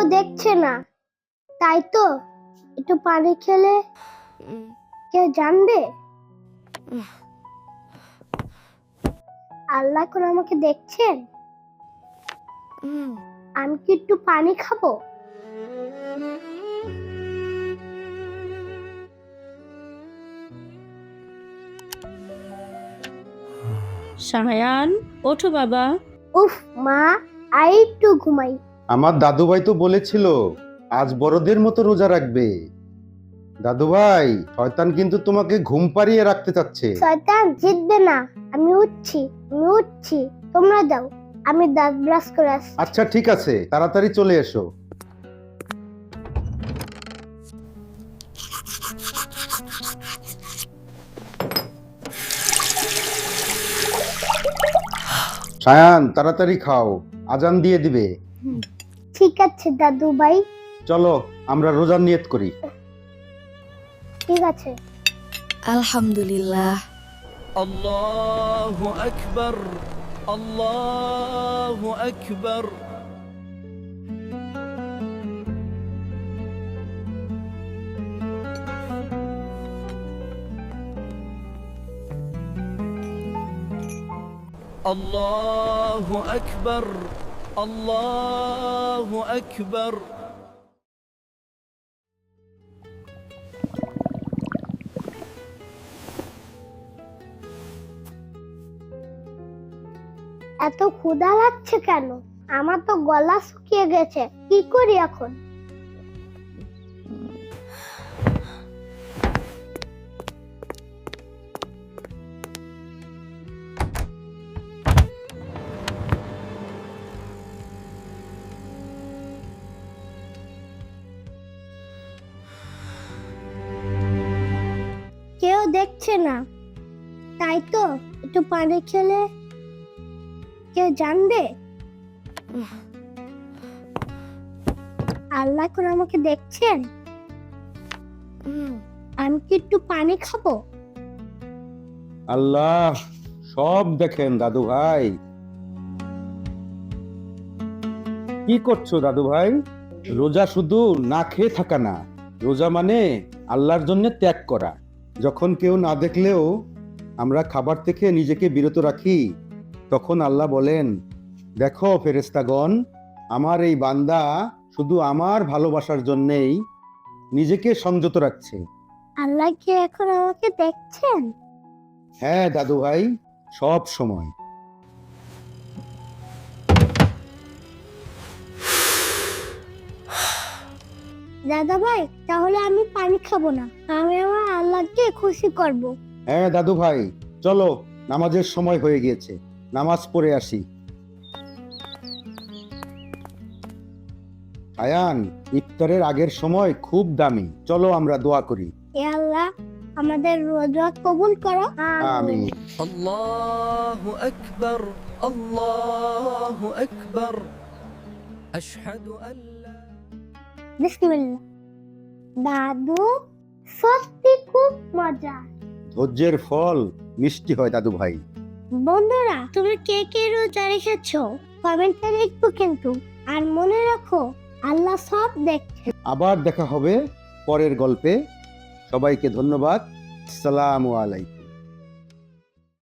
কেউ দেখছে না, তাই তো একটু পানি খেলে কেউ জানবে? আল্লাহ কোন আমাকে দেখছেন? আমি কি একটু পানি খাবো? শায়ান, ওঠো বাবা। উফ মা, আর একটু ঘুমাই। আমার দাদুভাই তো বলেছিল আজ বড়দের মতো রোজা রাখবে। দাদুভাই, শয়তান কিন্তু তোমাকে ঘুম পাড়িয়ে রাখতে চাচ্ছে। শয়তান জিতবে না। আমি উঠছি, তোমরা যাও, আমি দাঁত ব্রাশ করে আসছি। আচ্ছা ঠিক আছে, তাড়াতাড়ি চলে এসো। শায়ান, তাড়াতাড়ি খাও, আজান দিয়ে দিবে। ঠিক আছে দাদু ভাই। চলো আমরা রোজার নিয়ত করি। ঠিক আছে। আলহামদুলিল্লাহ। আল্লাহু আকবার, আল্লাহু আকবার। আল্লাহু আকবার, আল্লাহু আকবার। এত ক্ষুধা লাগছে কেন? আমার তো গলা শুকিয়ে গেছে, কি করি এখন? কেউ দেখছে না, তাই তো একটু পানি খেলে কেউ জানবে? আল্লাহ কোন আমাকে দেখছেন? আমি কি একটু পানি খাবো? আল্লাহ সব দেখেন দাদু ভাই। কি করছো দাদু ভাই? রোজা শুধু না খেয়ে থাকা না, রোজা মানে আল্লাহর জন্য ত্যাগ করা। যখন কেউ না দেখলেও আমরা খাবার থেকে নিজেকে বিরত রাখি, তখন আল্লাহ বলেন, দেখো ফেরেশতাগণ, আমার এই বান্দা শুধু আমার ভালোবাসার জন্যেই নিজেকে সংযত রাখছে। আল্লাহ কি এখন আমাকে দেখছেন? হ্যাঁ দাদু ভাই, সব সময়। দাদা ভাই, তাহলে আমি পানি খাবো না, আমি আমার আল্লাহকে খুশি করব। হ্যাঁ দাদু ভাই, চলো নামাজের সময় হয়ে গিয়েছে, নামাজ পড়ে আসি। আয়ান, ইফতারের আগের সময় খুব দামি, চলো আমরা দোয়া করি। হে আল্লাহ, আমাদের রোজা কবুল করো। আমিন। আল্লাহু আকবার, আল্লাহু আকবার। আশহাদু আল্লা। বিসমিল্লাহ। দাদু, সত্যি খুব মজা। ধৈর্যের ফল মিষ্টি হয় দাদু ভাই। বন্ধুরা, তুমি কে কে রোজা রেখেছো কমেন্টে লিখবো কিন্তু। আর মনে রাখো, আল্লাহ সব দেখছে। আবার দেখা হবে পরের গল্পে। সবাইকে ধন্যবাদ। আসসালামু আলাইকুম।